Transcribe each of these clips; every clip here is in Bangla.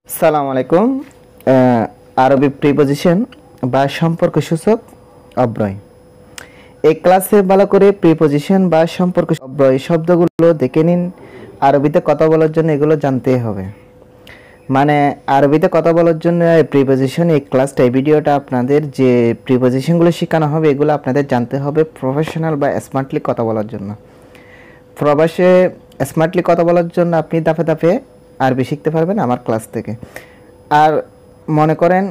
আসসালামু আলাইকুম। আরবি প্রিপজিশন বা সম্পর্কসূচক অব্যয়। এই ক্লাসে ভালো করে প্রিপজিশন বা সম্পর্ক অব্যয় শব্দগুলো দেখে নিন। আরবিতে কথা বলার জন্য এগুলো জানতেই হবে। মানে আরবিতে কথা বলার জন্য প্রিপজিশন এই ক্লাসটা এই ভিডিওটা আপনাদের যে প্রিপজিশনগুলো শেখানো হবে এগুলো আপনাদের জানতে হবে প্রফেশনাল বা স্মার্টলি কথা বলার জন্য। প্রবাসে স্মার্টলি কথা বলার জন্য আপনি ধাপে ধাপে আরবি শিখতে পারবেন আমার ক্লাস থেকে। আর মনে করেন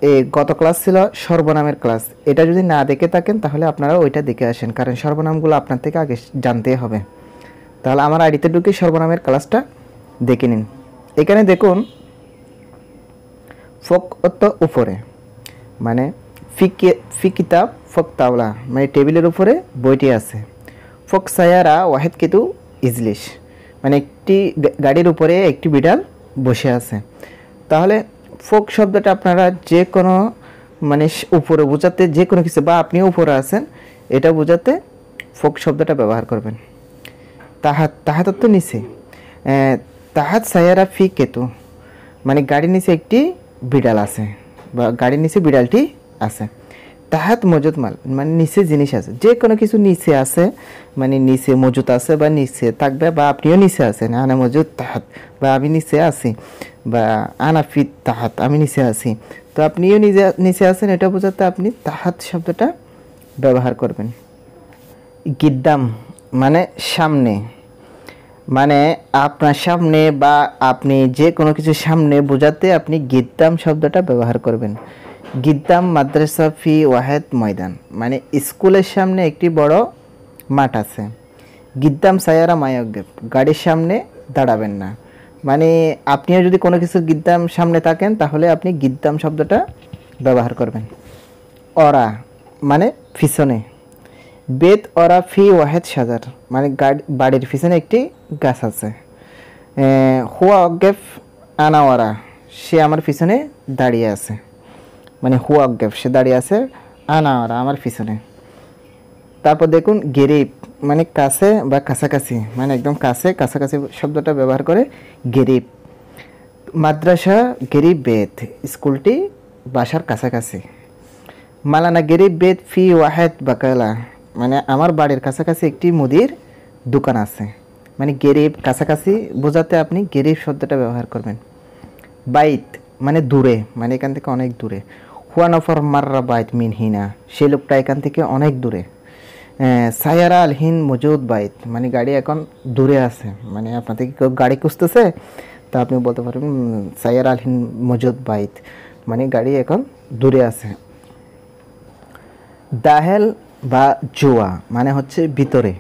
এই গত ক্লাস ছিল সর্বনামের ক্লাস, এটা যদি না দেখে থাকেন তাহলে আপনারা ওইটা দেখে আসেন, কারণ সর্বনামগুলো আপনার থেকে আগে জানতে হবে। তাহলে আমার আইডিতে ঢুকে সর্বনামের ক্লাসটা দেখে নিন। এখানে দেখুন ফক অত উপরে, মানে ফি কিতাব ফক তাওলা, মানে টেবিলের উপরে বইটি আছে। ফক সায়ারা ওয়াহেদ কিতু ইজলিশ, মানে একটি গাড়ির উপরে একটি বিড়াল বসে আছে। তাহলে ফোক শব্দটা আপনারা যে কোনো মানে উপরে বোঝাতে, যে কোনো কিছু বা আপনিও উপরে আছেন এটা বোঝাতে ফোক শব্দটা ব্যবহার করবেন। তাহাত তো নিচে, তাহাত সায়ারা ফি কেতু, মানে গাড়ির নিচে একটি বিড়াল আছে বা গাড়ির নিচে বিড়ালটি আছে। তাহাত মজুদ মাল, মানে নিচে জিনিস আছে, যে কোনো কিছু নিচে আছে, মানে নিচে মজুদ আছে বা নিচে থাকবে, বা আপনিও নিচে আছেন, আনা মজুদ তাহাত, বা আমি নিচে আছি, বা আনা ফিত তাহাত, আমি নিচে আছি। তো আপনিও নিচে আছেন এটা বোঝাতে আপনি তাহাত শব্দটা ব্যবহার করবেন। গিদ্দাম মানে সামনে, মানে আপনার সামনে বা আপনি যে কোনো কিছু সামনে বোঝাতে আপনি গিদ্দাম শব্দটা ব্যবহার করবেন। গিদ্দাম মাদ্রাসা ফি ওয়াহেদ ময়দান, মানে স্কুলের সামনে একটি বড় মাঠ আছে। গিদ্দাম সায়ারা মায়গেব, গাড়ির সামনে দাঁড়াবেন না, মানে আপনিও যদি কোনো কিছুর গিদ্দাম সামনে থাকেন তাহলে আপনি গিদ্দাম শব্দটা ব্যবহার করবেন। অরা মানে পিছনে। বেদ অরা ফি ওয়াহেদ সাজার, মানে বাড়ির পিছনে একটি গাছ আছে। হুয়া অজ্ঞেফ আনা ওরা, সে আমার পিছনে দাঁড়িয়ে আছে, মানে হুয়া অজ্ঞেফ সে দাঁড়িয়ে আছে, আনা ওরা আমার পিছনে। তারপর দেখুন গেরিব মানে কাছে বা কাছাকাছি, মানে একদম কাছাকাছি শব্দটা ব্যবহার করে গেরিব। মাদ্রাসা গেরিব বেদ, স্কুলটি বাসার কাছাকাছি। মালানা গেরিব বেদ ফি ওয়াহেদ বাকালা, মানে আমার বাড়ির কাছাকাছি একটি মুদির দোকান আছে, মানে গেরিব কাছাকাছি বোঝাতে আপনি গেরিব শব্দটা ব্যবহার করবেন। বাইত মানে দূরে, মানে এখান থেকে অনেক দূরে। হুয়া নফর মাররা বাইত মিন হিনা, সেই লোকটা এখান থেকে অনেক দূরে। সায়ারা আল হিন মজুদ বাইত, মানে গাড়ি এখন দূরে আছে, মানে আপনার থেকে কেউ গাড়ি খুঁজতেছে, তা আপনি বলতে পারবেন সায়ারা আল হিন মজুদ বাইত, মানে গাড়ি এখন দূরে আছে। দাহেল বা জুয়া মানে হচ্ছে ভিতরে,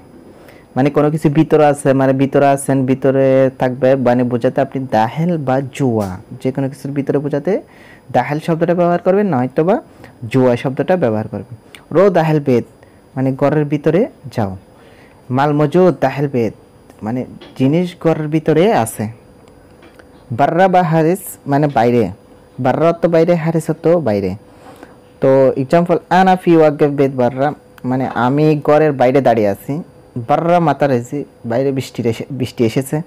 মানে কোনো কিছু ভিতরে আছে, মানে ভিতরে আছেন, ভিতরে থাকবে, মানে বোঝাতে আপনি দাহেল বা জুয়া, যে কোনো কিছুর ভিতরে বোঝাতে দাহেল শব্দটা ব্যবহার করবেন, নয়তো বা জুয়া শব্দটা ব্যবহার করবেন। রো দাহেল বেদ, মানে ঘরের ভিতরে যাও। মাল মজুদ দাহেল বেদ, মানে জিনিস ঘরের ভিতরে আছে। বাররা বা হারিস মানে বাইরে, বাররা তো বাইরে, হারিস তো বাইরে। তো এক্সাম্পল আনা ফি ওয়াগেফ বেদ বাররা, মানে আমি ঘরের বাইরে দাঁড়িয়ে আছি। বাররা মাতার এসে, বাইরে বৃষ্টি এসেছে।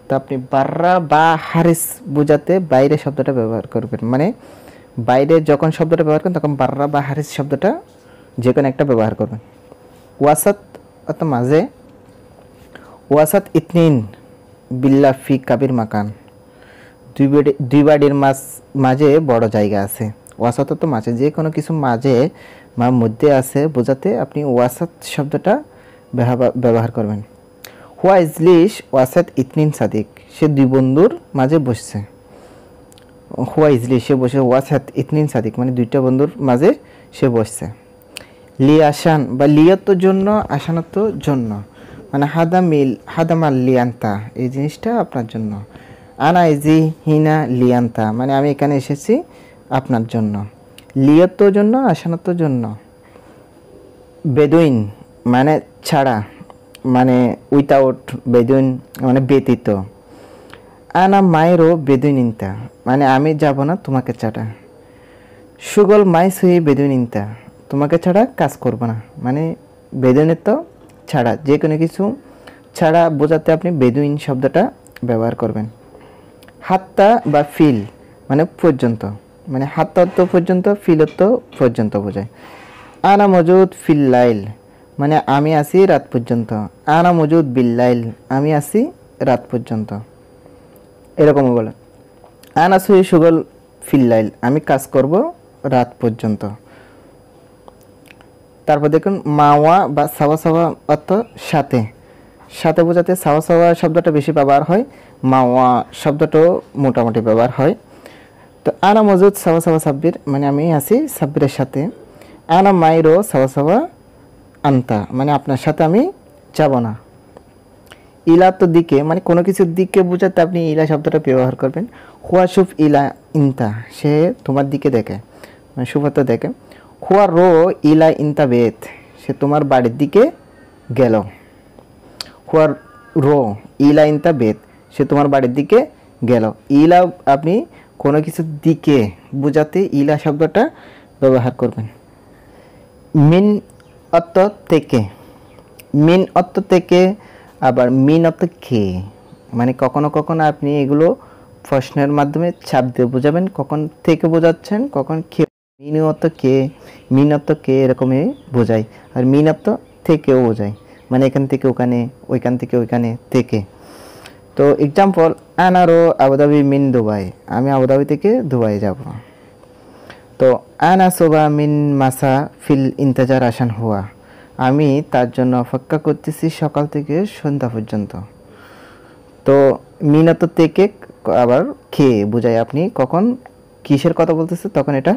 তো আপনি বাররা বা হারিস বোঝাতে বাইরে শব্দটা ব্যবহার করবেন, মানে বাইরে যখন শব্দটা ব্যবহার করেন তখন বাররা বা হারিস শব্দটা যে কোনো একটা ব্যবহার করবেন। ওয়াসাত অত মাঝে, ওয়াসাত ইতনিন বিল্লা ফি কাবির মাকান, দুই বাড়ির মাঝে বড় জায়গা আছে। ওয়াসাত তো মাঝে, যে কোনো কিছু মাঝে বা মধ্যে আছে বোঝাতে আপনি ওয়াসাত শব্দটা ব্যবহার করবেন। হুয়া ইজলিশ ওয়াসাত ইতনিন সাদিক, সে দুই বন্ধুর মাঝে বসছে। হুয়া ইজলিশ সে বসে, ওয়াসাত ইতনিন সাদিক মানে দুইটা বন্ধুর মাঝে সে বসছে। লি আসান বা লিয়াত্তর জন্য, আসানত্বর জন্য, মানে হাদামাল লিয়ান্তা, এই জিনিসটা আপনার জন্য। আনা ইজি হিনা লিয়ান্তা, মানে আমি এখানে এসেছি আপনার জন্য। লিয়াত্তর জন্য, আসানত্বর জন্য। বেদুইন মানে ছাড়া, মানে উইথাউট, বেদুইন মানে ব্যতীত। আনা মায়েরও বেদুইনিনতা, মানে আমি যাব না তোমাকে ছাড়া। সুগল মাই সুই বেদুইনিনতা, তোমাকে ছাড়া কাজ করব না, মানে বেদুইনের তো ছাড়া, যে কোনো কিছু ছাড়া বোঝাতে আপনি বেদুইন শব্দটা ব্যবহার করবেন। হাত্তা বা ফিল মানে পর্যন্ত, মানে হাত্তা অর্থ পর্যন্ত, ফিল অর্থ পর্যন্ত বোঝায়। আনা মজুদ ফিল লাইল মানে আমি আছি রাত পর্যন্ত। আনা মজুদ বিল লাইল আমি আছি রাত পর্যন্ত, এরকমও বলে। আনা সুই সুগল ফিল লাইল আমি কাজ করব রাত পর্যন্ত। তারপর দেখুন মাওয়া বা সাওয়া সাওয়া অর্থ সাথে, সাথে বোঝাতে সাওয়া সাওয়া শব্দটা বেশি ব্যবহার হয়, মাওয়া শব্দটাও মোটামুটি ব্যবহার হয়। তো আনা মজুদ সাওয়া সাওয়া সাব্বির মানে আমি আছি সাব্বিরের সাথে। আনা মাইরো সাওয়া সাওয়া আন্তা মানে আপনার সাথে আমি যাব না। ইলা তো দিকে মানে কোনো কিছুর দিকে বোঝাতে আপনি ইলা শব্দটা ব্যবহার করবেন। হুয়া সুফ ইলা ইনতা সে তোমার দিকে দেখে, মানে সুফাত দেখে। হুয়া রো ইলা ইনতা বেত সে তোমার বাড়ির দিকে গেল। হুয়া রো ইলা ইনতা বেত সে তোমার বাড়ির দিকে গেল। ইলা আপনি কোনো কিছুর দিকে বোঝাতে ইলা শব্দটা ব্যবহার করবেন। মিন অর্থ থেকে, মিন অর্থ থেকে, আবার মিন অর্থ কে, মানে কখনো কখনো আপনি এগুলো প্রশ্নের মাধ্যমে চাপ দিয়ে বোঝাবেন, কখন থেকে বোঝাচ্ছেন, কখন কে। মিন অর্থ কে, মিন অর্থ কে এরকমই বোঝায়, আর মিন অর্থ থেকেও বোঝায়, মানে এখান থেকে ওখানে, ওইখান থেকে ওইখানে থেকে। তো এক্সাম্পল আনারো আবুধাবি মিন দুবাই আমি আবুধাবি থেকে দুবাই যাব। তো আনা সোবা মিন মাসা ফিল ইন্তেজার আসান হুয়া আমি তার জন্য অপেক্ষা করতেছি সকাল থেকে সন্ধ্যা পর্যন্ত। তো মিনত থেকে আবার খেয়ে বোঝায় আপনি কখন কিসের কথা বলতেছে তখন এটা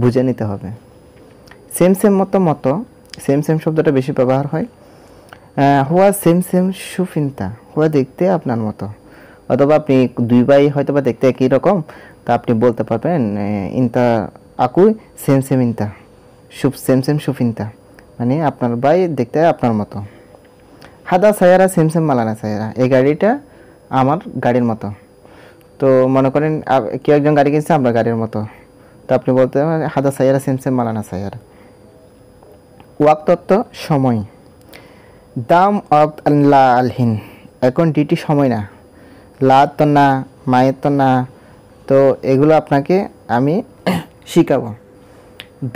বুঝে নিতে হবে। সেম সেম মতো সেম সেম শব্দটা বেশি ব্যবহার হয়। হুয়া সেম সেম সুফিনতা হুয়া দেখতে আপনার মতো, অথবা আপনি দুই ভাই হয়তো বা দেখতে একই রকম, তা আপনি বলতে পারবেন ইনতা আকু সেম সেম ইনতা সুফ সেম সেম সুফিনতা মানে আপনার ভাই দেখতে আপনার মতো। হাদা সায়ারা সেম সেম মালানা সায়ারা এই গাড়িটা আমার গাড়ির মতো। তো মনে করেন কেউ একজন গাড়ি কিনছে আপনার গাড়ির মতো, তো আপনি বলতে পারেন হাদা সায়ারা সেম সেম মালানা সায়ারা। ওয়াক্ত অর্থ সময়। দাম অক্ত লা আলহিন এখন ডিটি সময় না, লা তো না, মায়ের তো না, তো এগুলো আপনাকে আমি শিখাবো।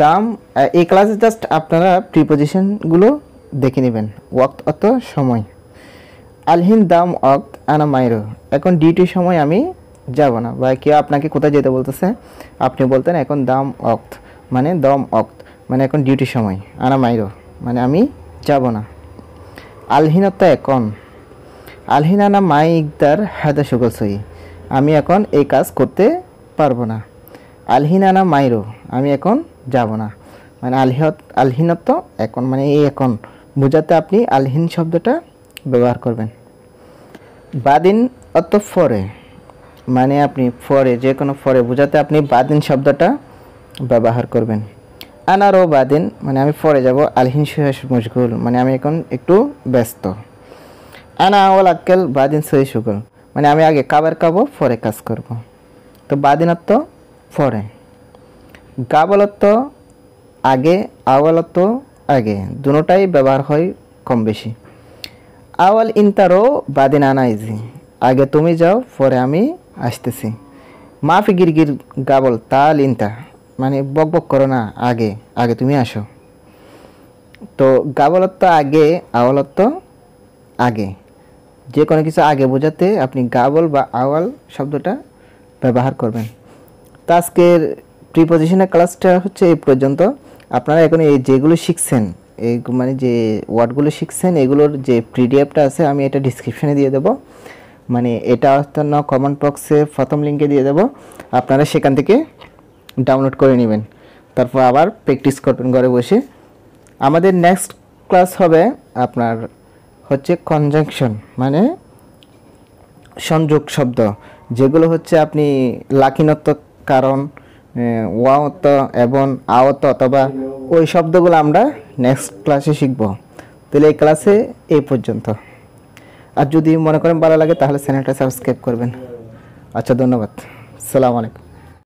দাম এই ক্লাসে জাস্ট আপনারা প্রিপোজিশনগুলো দেখে নেবেন। ওয়াক্ত অর্থ সময়। আলহিন দাম অক্ত আনা মাইরো এখন ডিউটির সময় আমি যাব না, বা কেউ আপনাকে কোথায় যেতে বলতেছে আপনি বলতেন এখন দাম অক্ত মানে দম অক্ত মানে এখন ডিউটির সময়, আনা মাইরো মানে আমি যাব না। আলহিনত এখন, আলহিন আনা মাই ইকদার হাদা সুগল সই আমি এখন এই কাজ করতে পারবো না। আলহিন আনা মাইরো আমি এখন যাব না, মানে আলহিনত এখন মানে এই এখন বোঝাতে আপনি আলহিন শব্দটা ব্যবহার করবেন। বাদিন অর্থ ফরে, মানে আপনি ফরে যে কোনো ফরে বোঝাতে আপনি বাদিন শব্দটা ব্যবহার করবেন। আনারও বাদিন মানে আমি ফরে যাব। আলহিন সুহাস মশগুল মানে আমি এখন একটু ব্যস্ত। আনা আওয়াল আক্কেল বাদিন সহি সুগল মানে আমি আগে খাবার খাবো পরে কাজ করব। তো বাদিন অর্থ ফরে। গাবল অর্থ আগে, আওয়াল অর্থ আগে, দুটোটাই ব্যবহার হয় কম বেশি। আওয়াল ইনতারও বাদিন আনা ইজি আগে তুমি যাও পরে আমি আসতেছি। মাফি গিরগির গাবল তাল ইনতা মানে বক বক করো না, আগে আগে তুমি আসো। তো গাবলত আগে, আওয়ালত আগে, যে কোনো কিছু আগে বোঝাতে আপনি গাবল বা আওয়াল শব্দটা ব্যবহার করবেন। তো আজকের প্রিপোজিশনের ক্লাসটা হচ্ছে এই পর্যন্ত। আপনারা এখন এই যেগুলো শিখছেন এই মানে যে ওয়ার্ডগুলো শিখছেন এগুলোর যে পিডিএফটা আছে আমি এটা ডিসক্রিপশনে দিয়ে দেবো, মানে এটা অর্থাৎ কমেন্ট বক্সে প্রথম লিঙ্কে দিয়ে দেবো, আপনারা সেখান থেকে ডাউনলোড করে নেবেন, তারপর আবার প্র্যাকটিস করবেন ঘরে বসে। আমাদের নেক্সট ক্লাস হবে আপনার হচ্ছে কনজাংশন মানে সংযোগ শব্দ, যেগুলো হচ্ছে আপনি লাকিনত্ব কারণ ওয়াওত এবং আওত অথবা ওই শব্দগুলো আমরা নেক্সট ক্লাসে শিখব। তাহলে এই ক্লাসে এই পর্যন্ত। আর যদি মনে করেন ভালো লাগে তাহলে চ্যানেলটা সাবস্ক্রাইব করবেন। আচ্ছা, ধন্যবাদ। আসসালামু আলাইকুম।